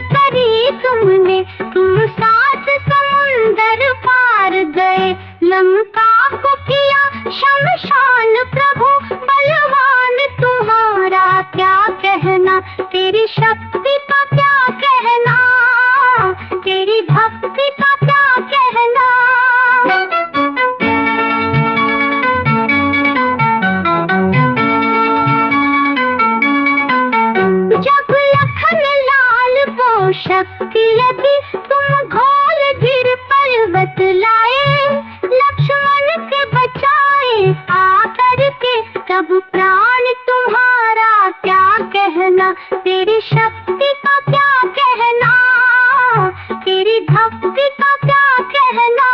करी तुमने, तुम सात समुंदर पार गए, लंका को किया शमशान प्रभु बलवान, तुम्हारा क्या कहना, तेरी शक्ति का क्या कहना, तेरी भक्ति का क्या कहना। जब लखन लाल को शक्ति लगी, तुम घोल गिर पर्वत लाए, लक्ष्मण के बचाए आकर के, तब प्राण तुम्हारा क्या कहना, तेरी शक्ति का क्या कहना, तेरी भक्ति का क्या कहना।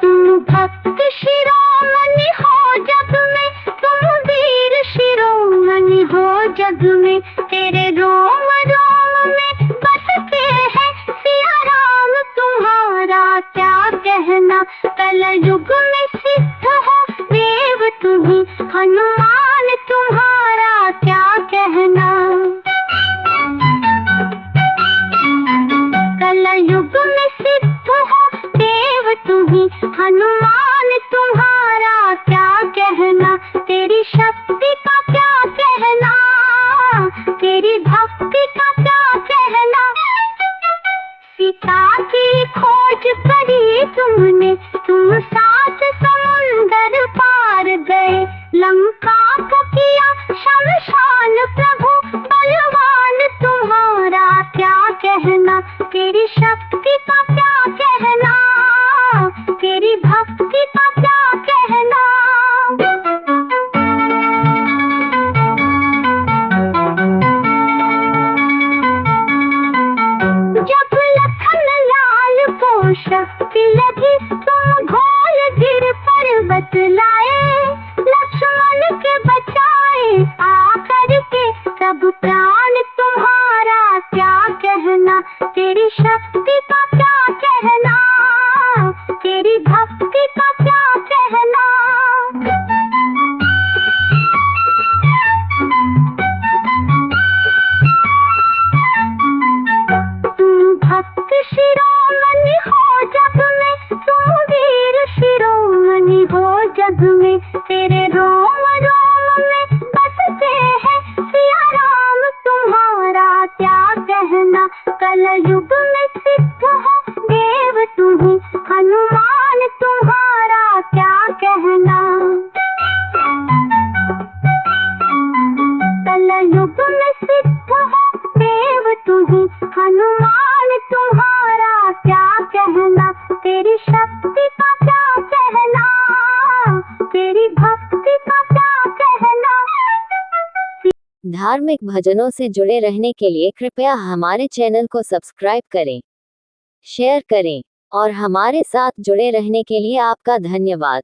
तुम भक्त शिरोमणि हो जग में, तुम वीर शिरोमणि हो जग में, तेरे रोम रोम में बसते हैं सिया राम, तुम्हारा क्या कहना, कलयुग में सिद्ध हो देव तुम्ही, हनुमान तुम्हारा क्या कहना। कलयुग में सिद्ध हो देव तुम्ही, हनुमान तुम्हारा क्या कहना, तेरी शक्ति का क्या कहना, तेरी भक्ति का क्या कहना। सीता की खोज करी तुमने, तुम सात समुंदर पार गए, लंका को किया शमशान प्रभु बलवान, तुम्हारा क्या कहना, तेरी शक्ति का क्या कहना, तेरी भक्ति का क्या कहना। जब लखन लाल को शक्ति लगी, तुम घोल गिर पर्वत लाए, लक्ष्मण के बचाए आकर के, तब प्राण तुम्हारा क्या कहना, तेरी शक्ति का क्या कहना, तेरी भक्ति का क्या कहना। तुम भक्त शिरोमणि हो जग में, तुम वीर शिरोमणि हो जग में, तेरे रोम रोम में बसते हैं सिया राम, तुम्हारा क्या कहना, कलयुग में सिद्ध हो देव तुम्ही, हनुमान तुम्हारा क्या कहना। कलयुग में सिद्ध हो देव तुम्ही, हनुमान तुम्हारा क्या कहना, तेरी शक्ति का क्या कहना, तेरी भक्ति का क्या कहना। धार्मिक भजनों से जुड़े रहने के लिए कृपया हमारे चैनल को सब्सक्राइब करें, शेयर करें और हमारे साथ जुड़े रहने के लिए आपका धन्यवाद।